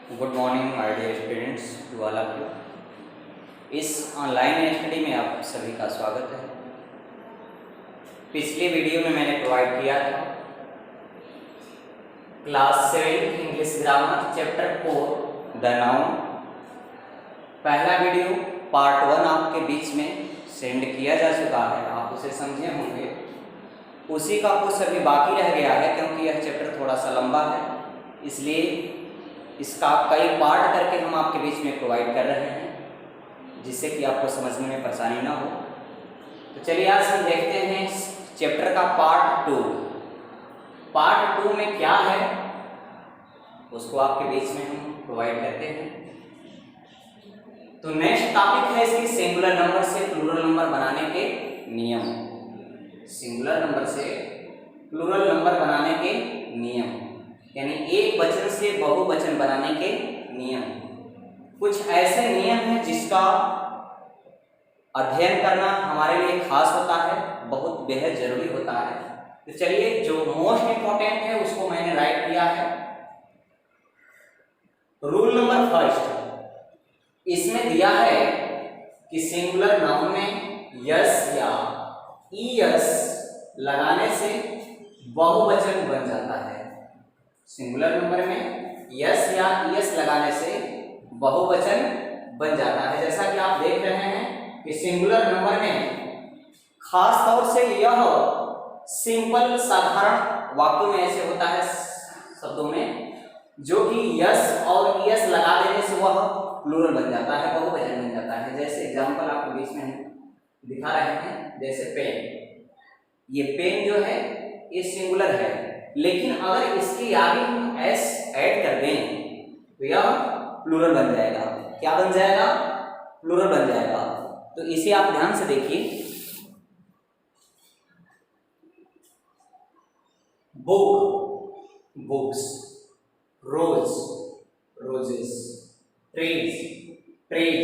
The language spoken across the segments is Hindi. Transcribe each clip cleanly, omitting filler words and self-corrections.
Good morning my dear students to all of you. इस ऑनलाइन स्टडी में आप सभी का स्वागत है। पिछले वीडियो में मैंने प्रोवाइड किया था class 7 English grammar chapter 4 the noun. पहला वीडियो पार्ट 1 आपके बीच में सेंड किया जा चुका है, आप उसे समझे होंगे। उसी का कुछ अभी बाकी रह गया है क्योंकि यह चैप्टर थोड़ा सा लंबा है, इसलिए इसका कई पार्ट करके हम आपके बीच में प्रोवाइड कर रहे हैं जिससे कि आपको समझने में परेशानी ना हो। तो चलिए आज हम देखते हैं चैप्टर का पार्ट 2। पार्ट 2 में क्या है उसको आपके बीच में हम प्रोवाइड करते हैं। तो नेक्स्ट टॉपिक है इसकी सिंगुलर नंबर से प्लूरल नंबर बनाने के नियम। सिंगुलर नंबर से प्लूरल नंबर बनाने के नियम यानी एक वचन से बहुवचन बनाने के नियम। कुछ ऐसे नियम हैं जिसका अध्ययन करना हमारे लिए खास होता है, बहुत बेहद जरूरी होता है। तो चलिए जो मोस्ट इंपॉर्टेंट है उसको मैंने राइट किया है। रूल नंबर फर्स्ट इसमें दिया है कि सिंगुलर नाउन में यस या ईएस लगाने से बहुवचन बन जाता है। सिंगुलर नंबर में यस या ईएस लगाने से बहुवचन बन जाता है। जैसा कि आप देख रहे हैं कि सिंगुलर नंबर में खास तौर से यह सिंपल साधारण वाक्यों में ऐसे होता है, शब्दों में, जो कि यस और ईएस लगा देने से वह प्लूरल बन जाता है, बहुवचन बन जाता है। जैसे एग्जांपल आपको बीच में दिखा रहे हैं, जैसे पेन। ये पेन जो है ये सिंगुलर है, लेकिन अगर इसके आगे हम एस ऐड कर दें तो यह प्लूरल बन जाएगा। क्या बन जाएगा? प्लूरल बन जाएगा। तो इसे आप ध्यान से देखिए। Book, books, rose, roses, trees, trees,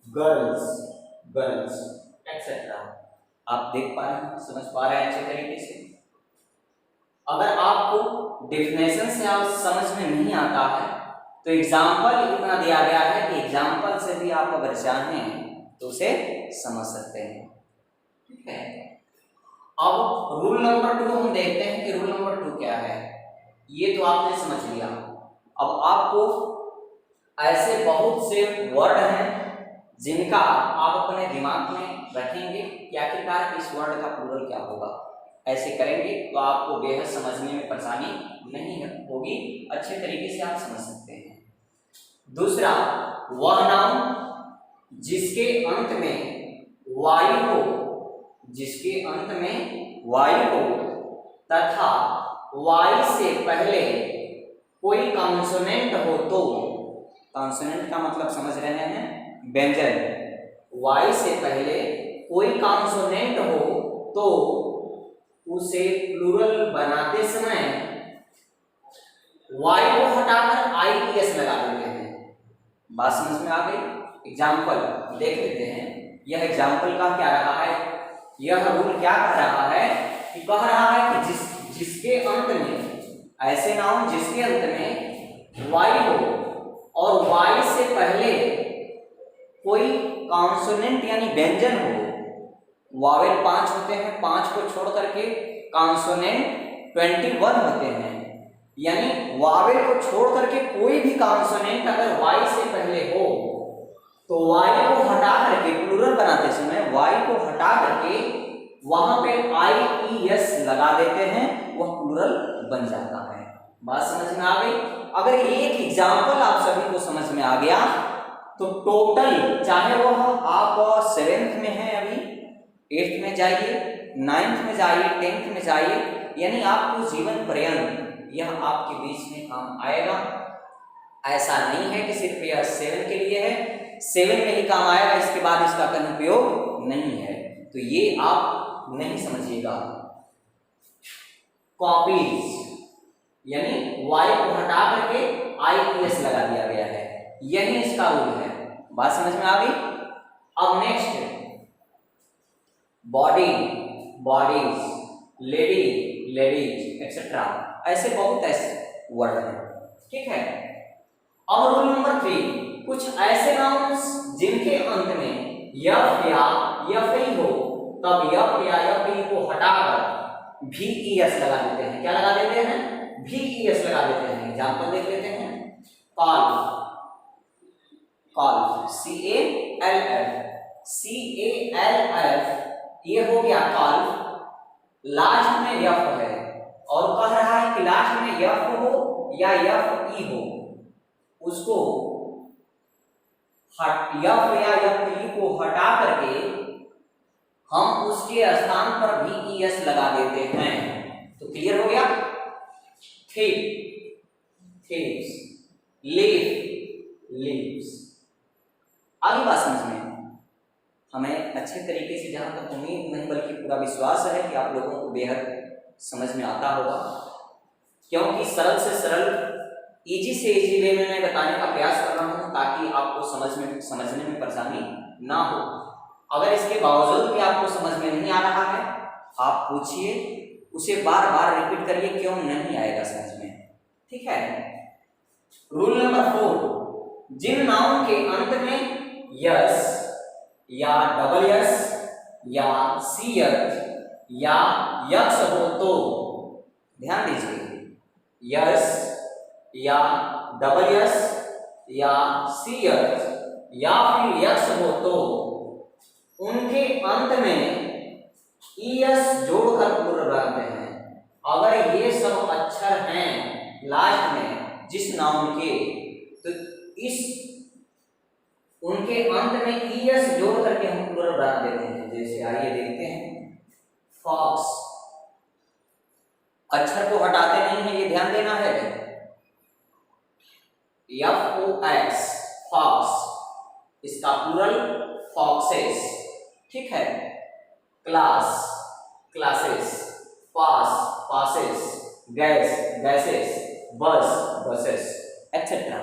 girls, girls, etcetera. आप देख पा रहे हैं, समझ पा रहे हैं अच्छे तरीके से। अगर आपको डेफिनेशन से आप समझ में नहीं आता है तो एग्जाम्पल इतना दिया गया है कि एग्जाम्पल से भी आप अगर चाहें तो उसे समझ सकते हैं। ठीक है, अब रूल नंबर 2 हम देखते हैं कि रूल नंबर 2 क्या है। ये तो आपने समझ लिया। अब आपको ऐसे बहुत से वर्ड हैं जिनका आप अपने दिमाग में रखेंगे कि आखिरकार इस वर्ड का प्लूरल क्या होगा। ऐसे करेंगे तो आपको बेहद समझने में परेशानी नहीं होगी, अच्छे तरीके से आप समझ सकते हैं। दूसरा, वह नाउन जिसके अंत में वाई हो, जिसके अंत में वाई हो तथा वाई से पहले कोई कॉन्सोनेंट हो तो, कॉन्सोनेंट का मतलब समझ रहे हैं, व्यंजन। वाई से पहले कोई कॉन्सोनेंट हो तो उसे प्लूरल बनाते समय वाई को हटाकर आईएस लगा देते हैं। बात समझ में आ गई? एग्जाम्पल देख लेते हैं। यह एग्जाम्पल का क्या रहा है, यह रूल क्या कह रहा है कि कह रहा है कि जिसके अंत में, ऐसे नाउन जिसके अंत में वाई हो और वाई से पहले कोई कॉन्सोनेंट यानी व्यंजन हो। वावेल 5 होते हैं, 5 को छोड़ करके कॉन्सोनेंट 21 होते हैं, यानी वावेल को छोड़ करके कोई भी कॉन्सोनेंट अगर वाई से पहले हो तो वाई को हटा करके प्लूरल बनाते समय वाई को हटा करके वहां पे आईईएस लगा देते हैं, वह प्लूरल बन जाता है। बात समझ में आ गई? अगर एक एग्जाम्पल आप सभी को समझ में आ गया तो टोटल, चाहे वह आप 7th में है, अभी 8th में जाइए, 9th में जाइए, 10th में जाइए, यानी आपको जीवन पर्यंत यह आपके बीच में काम आएगा। ऐसा नहीं है कि सिर्फ यह 7 के लिए है, 7 में ही काम आएगा, इसके बाद इसका कोई उपयोग नहीं है। तो ये आप नहीं समझिएगा। कॉपीज यानी वाई को हटा करके आईएस लगा दिया गया है, यही इसका रूल है। बात समझ में आ गई? अब next, body, bodies, lady, ladies, etcetera, ऐसे बहुत ऐसे वर्ड हैं। ठीक है, अब रूल नंबर 3, कुछ ऐसे नाउन्स जिनके अंत में यफ या यफई हो, तब यफ या यफई को हटाकर VES लगा देते हैं। क्या लगा देते हैं? VES लगा देते हैं। एग्जाम्पल देख लेते हैं। कॉल्फ, कॉल्फ CALF, ये हो गया कॉल्फ। लास्ट में यफ है और कह रहा है कि लास्ट में यफ हो या यफ ई हो, उसको यफ या यफ ई को हटा करके हम उसके स्थान पर VES लगा देते हैं। तो क्लियर हो गया? थिप, थिप्स, लीफ, लीव्स। आगे बात समझ में हमें अच्छे तरीके से, जहां तक उम्मीद नहीं बल्कि पूरा विश्वास है कि आप लोगों को बेहद समझ में आता होगा, क्योंकि सरल से सरल, इजी से इजी वे में मैं बताने का प्रयास कर रहा हूं ताकि आपको समझने में परेशानी ना हो। अगर इसके बावजूद भी आपको समझ में नहीं आ रहा है, आप पूछिए, उसे बार बार रिपीट करिए, क्यों नहीं आएगा समझ में, ठीक है। रूल नंबर 4, जिन नाउन के अंत में यस या डबल यस या सीएच या यक्स हो तो, ध्यान दीजिए, यस या डबल यस या सीएच या फिर यक्स हो तो उनके अंत में ES जोड़कर प्लूरल बनाते हैं। अगर ये सब अक्षर हैं लास्ट में जिस नाउन के, तो इस उनके अंत में ES जोड़ करके हम प्लूरल बना देते हैं। जैसे आइए देखते हैं, फॉक्स, अक्षर को हटाते नहीं है, ये ध्यान देना है। FOX, फॉक्स, इसका प्लूरल फॉक्सेस, ठीक है। क्लास, क्लासेस, पास, पासेस, गैस, गैसेस, बस, बसेस, एक्सेट्रा।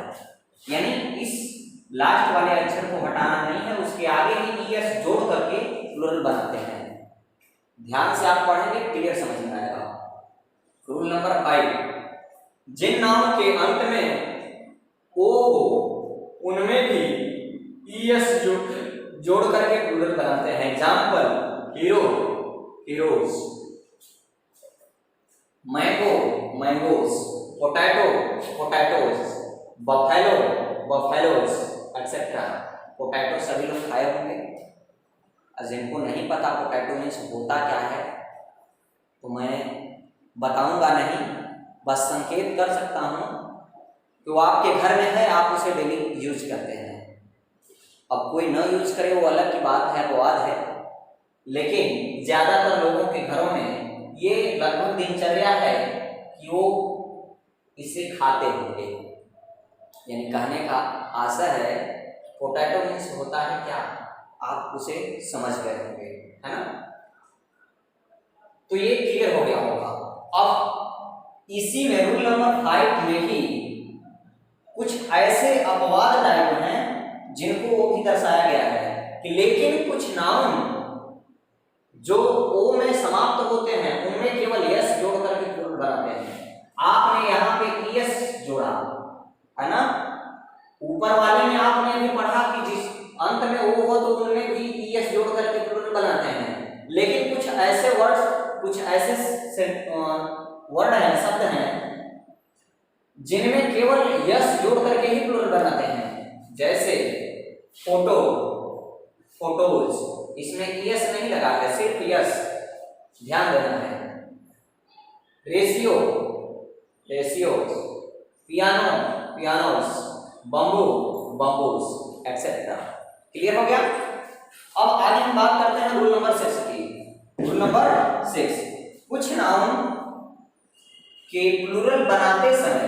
यानी इस लास्ट वाले अक्षर को हटाना नहीं है, उसके आगे ही ES जोड़ करके प्लूरल बनाते हैं। ध्यान से आप पढ़ेंगे, क्लियर समझ में आएगा। रूल नंबर 5, जिन नाउन के अंत में O हो उनमें भी ES जोड़ करके प्लूरल बनाते हैं। Example, hero, heroes, mango, mangoes, potato, potatoes, buffalo, buffaloes, etcetera. Potato सभी लोग खाए होंगे, और जिनको नहीं पता पोटैटो मीन्स होता क्या है, तो मैं बताऊंगा नहीं, बस संकेत कर सकता हूं कि वो आपके घर में है, आप उसे डेली यूज करते हैं। अब कोई न यूज करे वो अलग की बात है, अपवाद है, लेकिन ज्यादातर लोगों के घरों में ये लगभग दिनचर्या है कि वो इसे खाते होंगे। यानी कहने का आशा है, पोटैटो मीन्स होता है क्या, आप उसे समझ गए होंगे, है ना। तो ये क्लियर हो गया होगा। अब इसी में रूल नंबर 5 में ही कुछ ऐसे अपवाद टाइप हैं जिनको वो भी दर्शाया गया है कि लेकिन कुछ नाउन जो ओ में समाप्त होते हैं उनमें केवल यस जोड़ करके प्लूरल बनाते हैं। आपने यहाँ पे ES जोड़ा है ना, ऊपर वाले में आपने भी पढ़ा कि जिस अंत में ओ हो तो उनमें भी ES जोड़ करके प्लूरल बनाते हैं। लेकिन कुछ ऐसे वर्ड्स, कुछ ऐसे वर्ड हैं, शब्द हैं जिनमें केवल यस जोड़ करके ही प्लूरल बनाते हैं। जैसे फोटो, फोटोज, इसमें ES नहीं लगा है, सिर्फ यस, ध्यान देना है। Ratio, ratios, piano, pianos, bamboo, bamboos, etcetera. Clear हो गया। अब आगे हम बात करते हैं रूल नंबर 6 की। रूल नंबर 6, कुछ नाउन के प्लूरल बनाते समय,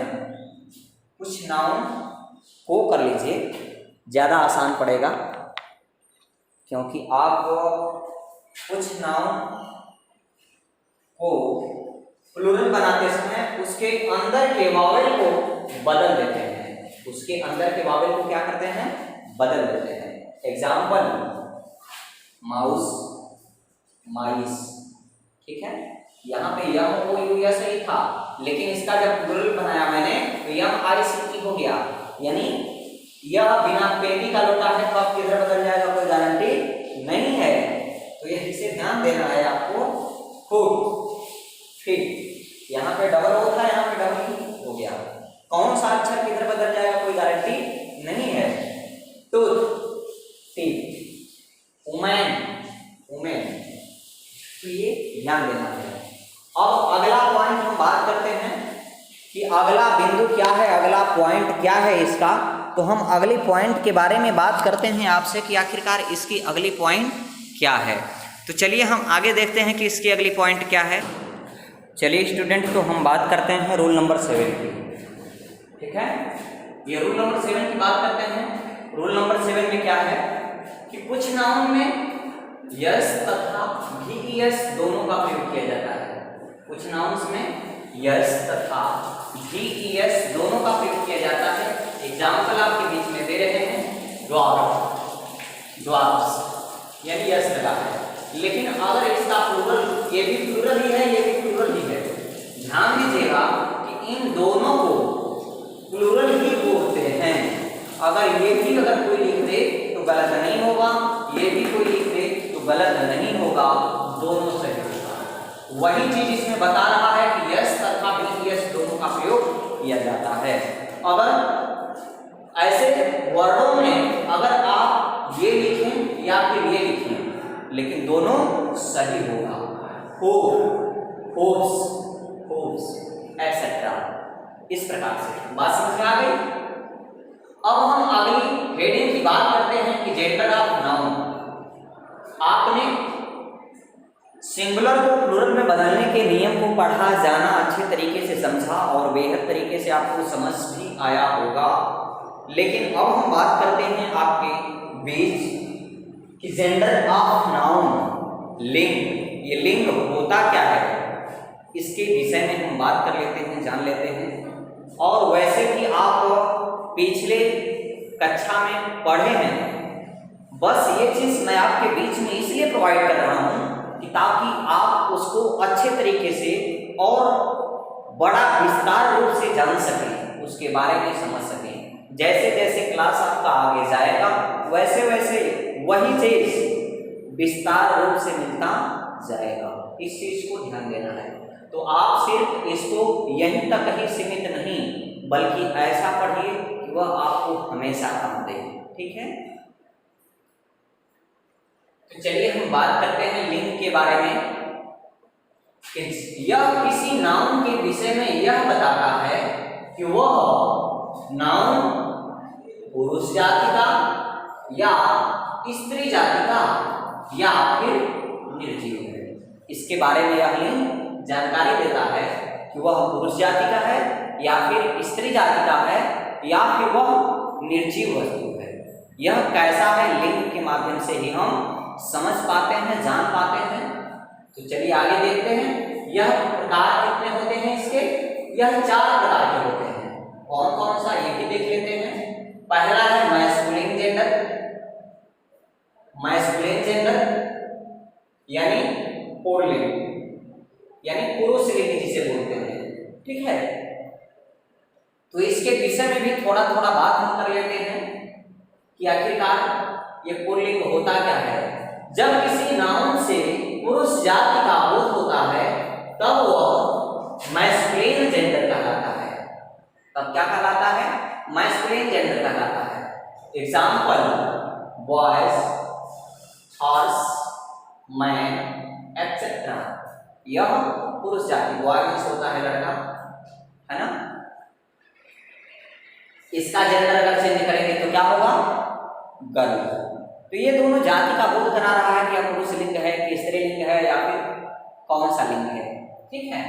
कुछ नाउन को कर लीजिए, ज्यादा आसान पड़ेगा, क्योंकि आप कुछ नाउन को प्लूरल बनाते समय उसके अंदर के वावेल को बदल देते हैं। उसके अंदर के वावेल को क्या करते हैं, बदल देते हैं। एग्जाम्पल, माउस, माइस, ठीक है। यहाँ पे यम ओ यू यस ही था, लेकिन इसका जब प्लूरल बनाया मैंने तो यम आई सी टी हो गया। यानी यह बिना पेटी का लोटा है कब किधर बदल जाएगा कोई गारंटी नहीं है। तो ये इसे ध्यान देना है आपको। फुट, फीट, यहाँ पे डबल ओ था, यहाँ पे डबल हो गया। कौन सा अक्षर किधर बदल जाएगा कोई गारंटी नहीं है। टूथ, टीथ, वुमेन, वुमेन, तो ये ध्यान देना है। अब अगला पॉइंट हम बात करते हैं कि अगला बिंदु क्या है, अगला पॉइंट क्या है इसका। तो हम अगली पॉइंट के बारे में बात करते हैं आपसे कि आखिरकार इसकी अगली पॉइंट क्या है। तो चलिए हम आगे देखते हैं कि इसकी अगली पॉइंट क्या है। चलिए स्टूडेंट, तो हम बात करते हैं रूल नंबर 7 की। ठीक है, ये रूल नंबर 7 की बात करते हैं। रूल नंबर 7 में क्या है कि कुछ नाउन में यस तथा वीएस दोनों का प्रयोग किया जाता है। कुछ नाउन्स में यस तथा वीएस दोनों का प्रयोग किया जाता है। एग्जाम्पल आपके बीच में दे रहे हैं, ड्वार्फ, ड्वार्फ्स, यानी यस लगा है। लेकिन अगर इसका प्लूरल, ये भी प्लूरल ही है, ये भी प्लूरल ही है। ध्यान दीजिएगा कि इन दोनों को प्लूरल ही बोलते हैं। अगर ये भी अगर कोई लिख दे तो गलत नहीं होगा, ये भी कोई लिख दे तो गलत नहीं होगा, दोनों सही होगा। वही चीज इसमें बता रहा है कि यस तथा वीएस दोनों का प्रयोग किया जाता है। अगर ऐसे वर्डों में अगर आप ये लिखें या फिर ये लिखें, लेकिन दोनों सही होगा। हो, होप्स, होप्स, एक्सेट्रा, इस प्रकार से। बात समझ में आ गई। अब हम अगली हेडिंग की बात करते हैं कि जेंडर ऑफ नाउन। आपने सिंगुलर को प्लूरल में बदलने के नियम को पढ़ा, जाना, अच्छे तरीके से समझा और बेहद तरीके से आपको समझ भी आया होगा। लेकिन अब हम बात करते हैं आपके बीच कि जेंडर ऑफ नाउन, लिंग, ये लिंग होता क्या है, इसके विषय में हम बात कर लेते हैं, जान लेते हैं। और वैसे भी आप पिछले कक्षा में पढ़े हैं, बस ये चीज़ मैं आपके बीच में इसलिए प्रोवाइड कर रहा हूँ कि ताकि आप उसको अच्छे तरीके से और बड़ा विस्तार रूप से जान सकें, उसके बारे में समझ सकें। जैसे जैसे क्लास आपका आगे जाएगा वैसे वैसे वही चीज विस्तार रूप से मिलता जाएगा। इस चीज को ध्यान देना है। तो आप सिर्फ इसको यहीं तक ही सीमित नहीं, बल्कि ऐसा पढ़िए कि वह आपको हमेशा काम दे। ठीक है, तो चलिए हम बात करते हैं लिंग के बारे में। यह किसी नाउन के विषय में यह बताता है कि वह नाउन पुरुष जाति का या स्त्री जाति का या फिर निर्जीव है। इसके बारे में यह लिंग जानकारी देता है कि वह पुरुष जाति का है या फिर स्त्री जाति का है या फिर वह निर्जीव वस्तु है। यह कैसा है, लिंग के माध्यम से ही हम समझ पाते हैं, जान पाते हैं। तो चलिए आगे देखते हैं। यह प्रकार कितने होते हैं इसके? यह 4 प्रकार के होते हैं। कौन कौन सा, ये भी देख लेते हैं। पहला है मैस्कुलिन जेंडर। मैस्कुलिन जेंडर यानी पुल्लिंग, यानी पुरुष लिंग जिसे बोलते हैं। ठीक है, तो इसके विषय में भी थोड़ा थोड़ा बात हम कर लेते हैं कि आखिरकार ये पुल्लिंग होता क्या है। जब किसी नाउन से पुरुष जाति का बोध होता है तब वह मैस्कुलिन जेंडर कहलाता है। तब क्या कहलाता है? मैस्कुलिन जेंडर कहलाता है। Example, boys, horse, man, etcetera. यह पुरुष जाति, बॉय मीन्स होता है लड़का, है ना। इसका जेंडर अगर चेंज करेंगे तो क्या होगा? गर्ल। तो ये दोनों जाति का बोध करा रहा है कि यह पुरुष लिंग है कि स्त्रीलिंग है या फिर कौन सा लिंग है। ठीक है,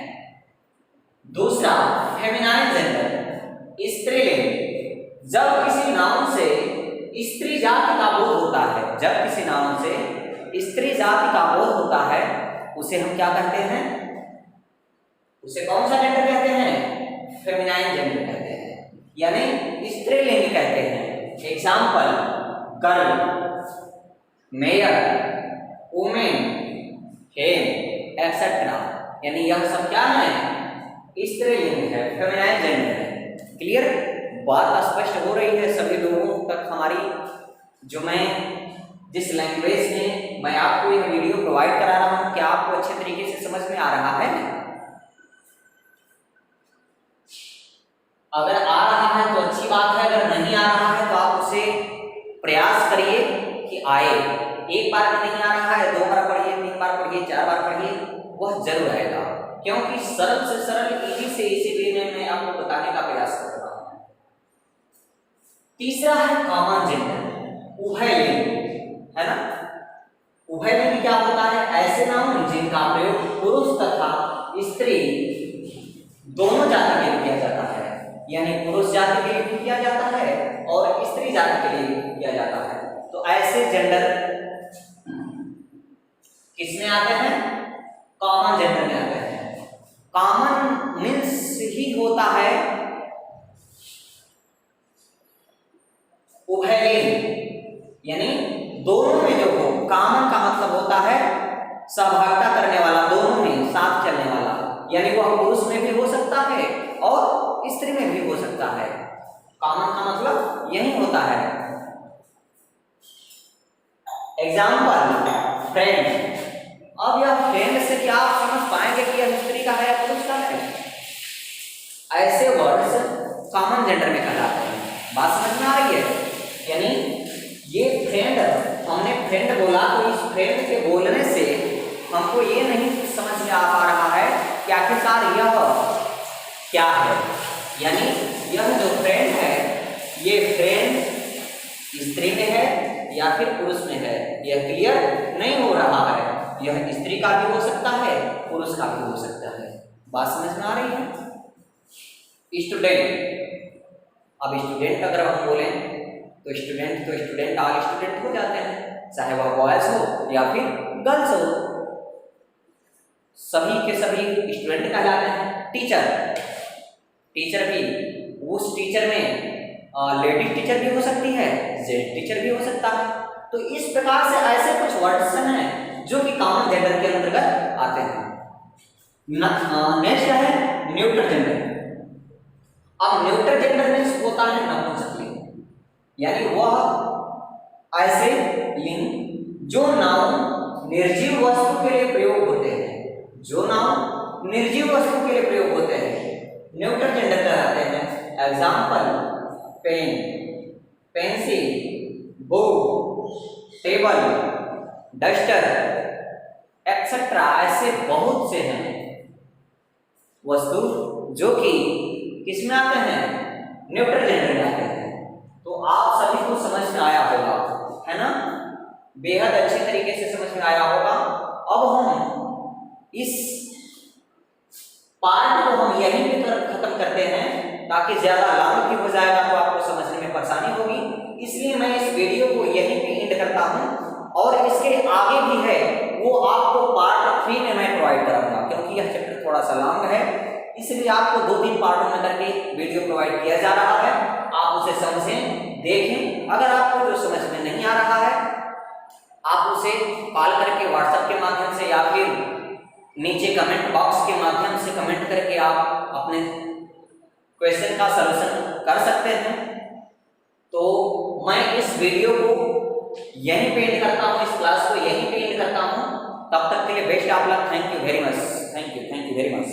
दूसरा फेमिनाइन जेंडर, स्त्रीलिंग। जब किसी नाउन से स्त्री जाति का बोध होता है, जब किसी नाउन से स्त्री जाति का बोध होता है उसे हम क्या कहते हैं? उसे कौन सा जेंडर कहते हैं? फेमिनाइन जेंडर कहते हैं, यानी स्त्रीलिंग कहते हैं। एग्जाम्पल, गर्ल, मेयर, वुमेन, हेम, एक्सेट्रा। यानी यह सब क्या है? स्त्रीलिंग है, फेमिनाइन जेंडर है। क्लियर? बात स्पष्ट हो रही है सभी लोगों तक हमारी, जो मैं जिस लैंग्वेज में मैं आपको यह वीडियो प्रोवाइड करा रहा हूँ, क्या आपको अच्छे तरीके से समझ में आ रहा है? अगर आ रहा है तो अच्छी बात है, अगर नहीं आ रहा है तो आप उसे प्रयास करिए कि आए। एक बार में नहीं आ रहा है, 2 बार पढ़िए, 3 बार पढ़िए, 4 बार पढ़िए, वह जरूर आएगा, क्योंकि सरल से सरल, इजी से इजी वे में मैं आपको बताने का प्रयास कर रहा हूं। तीसरा है कॉमन जेंडर, उभयलिंग, है ना। उभयलिंग क्या होता है? ऐसे नाउन जिनका प्रयोग पुरुष तथा स्त्री दोनों जाति के लिए किया जाता है, यानी पुरुष जाति के लिए भी किया जाता है और स्त्री जाति के लिए भी किया जाता है। तो ऐसे जेंडर किसमें आते हैं? कॉमन जेंडर में आते हैं। कॉमन मीन्स ही होता है उभयलिंग, यानी दोनों में जो हो। कॉमन का मतलब होता है सहभागिता करने वाला, दोनों में साथ चलने वाला, यानी वह पुरुष में भी हो सकता है और स्त्री में भी हो सकता है। कॉमन का मतलब यही होता है। Example friend. अब यह फ्रेंड से क्या आप समझ पाएंगे कि यह स्त्री का है या पुरुष का है? ऐसे वर्ड्स कॉमन जेंडर में कहलाते हैं। बात समझ में आ रही है? यानी ये फ्रेंड, हमने फ्रेंड बोला तो इस फ्रेंड के बोलने से हमको ये नहीं समझ में आ पा रहा है कि आखिरकार यह क्या है। यानी यह जो फ्रेंड है, ये फ्रेंड स्त्री में है या फिर पुरुष में है, यह क्लियर नहीं हो रहा है। यह स्त्री का भी हो सकता है, पुरुष का भी हो सकता है। बात समझ में आ रही है? स्टूडेंट। अब स्टूडेंट अगर हम बोलें तो स्टूडेंट ऑल स्टूडेंट हो जाते हैं, चाहे वह बॉयज हो या फिर गर्ल्स हो, सभी के सभी स्टूडेंट कहलाते हैं। टीचर भी, उस टीचर में लेडीज टीचर भी हो सकती है, जेंट्स टीचर भी हो सकता है। तो इस प्रकार से ऐसे कुछ वर्ड्स हैं जो कि कॉमन जेंडर के अंतर्गत आते हैं। नेक्स्ट है न्यूट्रल जेंडर। अब न्यूट्रल जेंडर में होता है नपुंसकलिंग, यानी वह ऐसे लिंग जो नाउन निर्जीव वस्तु के लिए प्रयोग होते हैं, जो नाउन निर्जीव वस्तु के लिए प्रयोग होते हैं, न्यूट्रल जेंडर कहलाते हैं। Example pen, pencil, book, table, duster etcetera. ऐसे बहुत से हैं वस्तु जो कि किसमें आते हैं? न्यूट्रल जेंडर में आते हैं। तो आप सभी को समझ में आया होगा, है ना? बेहद अच्छे तरीके से समझ में आया होगा। अब हम इस पार्ट को हम यहीं पे खत्म करते हैं, ताकि ज्यादा लंबा भी हो जाएगा तो आपको समझने में परेशानी होगी। इसलिए मैं इस वीडियो को यहीं पे एंड करता हूं, और इसके आगे भी है वो आपको पार्ट 3 में मैं प्रोवाइड कराऊंगा, क्योंकि यह चैप्टर थोड़ा सा लॉन्ग है, इसलिए आपको 2-3 पार्टों में करके वीडियो प्रोवाइड किया जा रहा है। आप उसे समझें, देखें। अगर आपको जो समझ में नहीं आ रहा है, आप उसे कॉल करके व्हाट्सएप के माध्यम से या फिर नीचे कमेंट बॉक्स के माध्यम से कमेंट करके आप अपने क्वेश्चन का सलूशन कर सकते हैं। तो मैं इस वीडियो को यहीं पे एंड करता हूँ, इस क्लास को यहीं पे एंड करता हूँ। तब तक के लिए best of luck. Thank you very much.